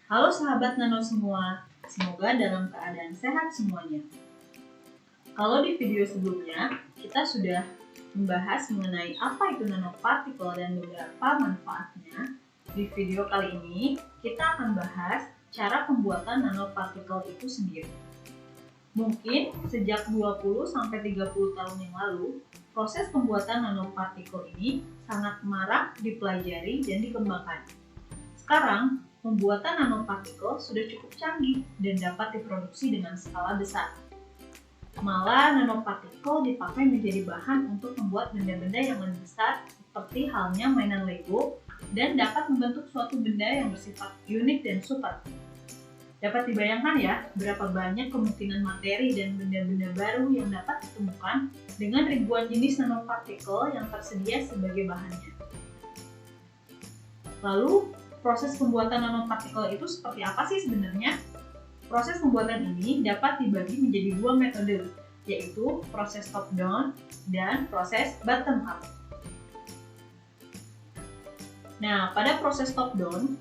Halo sahabat nano semua, semoga dalam keadaan sehat semuanya. Kalau di video sebelumnya, kita sudah membahas mengenai apa itu nanopartikel dan beberapa manfaatnya. Di video kali ini, kita akan bahas cara pembuatan nanopartikel itu sendiri. Mungkin sejak 20-30 tahun yang lalu, proses pembuatan nanopartikel ini sangat marak dipelajari dan dikembangkan. Sekarang, pembuatan nanopartikel sudah cukup canggih dan dapat diproduksi dengan skala besar. Malah, nanopartikel dipakai menjadi bahan untuk membuat benda-benda yang lebih besar seperti halnya mainan Lego dan dapat membentuk suatu benda yang bersifat unik dan super. Dapat dibayangkan ya, berapa banyak kemungkinan materi dan benda-benda baru yang dapat ditemukan dengan ribuan jenis nanopartikel yang tersedia sebagai bahannya. Lalu, proses pembuatan nanopartikel itu seperti apa sih sebenarnya? Proses pembuatan ini dapat dibagi menjadi dua metode, yaitu proses top down dan proses bottom up. Nah, pada proses top down,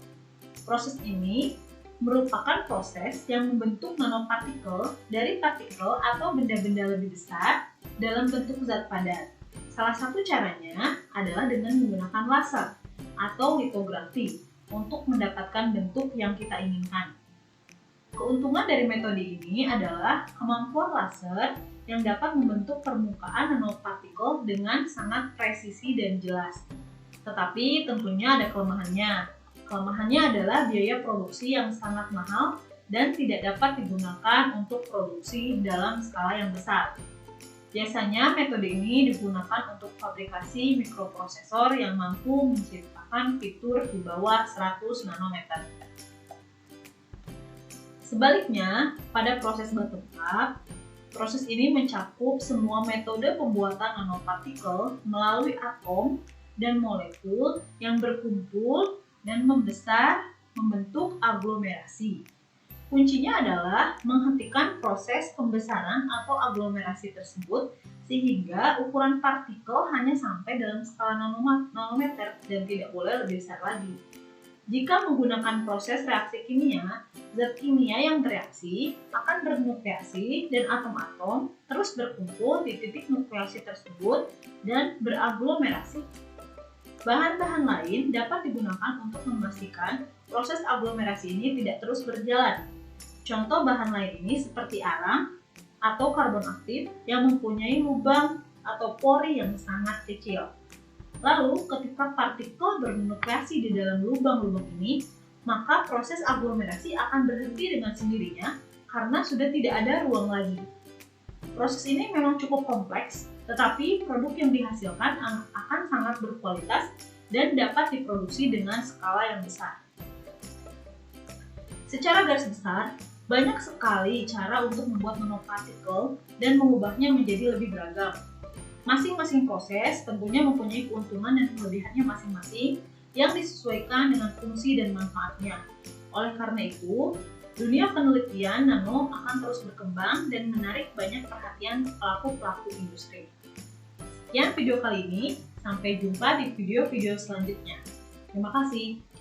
proses ini merupakan proses yang membentuk nanopartikel dari partikel atau benda-benda lebih besar dalam bentuk zat padat. Salah satu caranya adalah dengan menggunakan laser atau litografi untuk mendapatkan bentuk yang kita inginkan. Keuntungan dari metode ini adalah kemampuan laser yang dapat membentuk permukaan nanopartikel dengan sangat presisi dan jelas. Tetapi tentunya ada kelemahannya. Kelemahannya adalah biaya produksi yang sangat mahal dan tidak dapat digunakan untuk produksi dalam skala yang besar. Biasanya metode ini digunakan untuk fabrikasi mikroprosesor yang mampu menciptakan fitur di bawah 100 nanometer. Sebaliknya, pada proses bottom up, proses ini mencakup semua metode pembuatan nanopartikel melalui atom dan molekul yang berkumpul dan membesar membentuk aglomerasi. Kuncinya adalah menghentikan proses pembesaran atau aglomerasi tersebut sehingga ukuran partikel hanya sampai dalam skala nanometer dan tidak boleh lebih besar lagi. Jika menggunakan proses reaksi kimia, zat kimia yang bereaksi akan bernukleasi dan atom-atom terus berkumpul di titik nukleasi tersebut dan beraglomerasi. Bahan-bahan lain dapat digunakan untuk memastikan proses aglomerasi ini tidak terus berjalan. Contoh bahan lain ini seperti arang atau karbon aktif yang mempunyai lubang atau pori yang sangat kecil. Lalu, ketika partikel bernukleasi di dalam lubang-lubang ini, maka proses aglomerasi akan berhenti dengan sendirinya karena sudah tidak ada ruang lagi. Proses ini memang cukup kompleks, tetapi produk yang dihasilkan akan sangat berkualitas dan dapat diproduksi dengan skala yang besar. Secara garis besar, banyak sekali cara untuk membuat nanopartikel dan mengubahnya menjadi lebih beragam. Masing-masing proses tentunya mempunyai keuntungan dan kelebihannya masing-masing yang disesuaikan dengan fungsi dan manfaatnya. Oleh karena itu, dunia penelitian nano akan terus berkembang dan menarik banyak perhatian pelaku-pelaku industri. Sekian video kali ini, sampai jumpa di video-video selanjutnya. Terima kasih.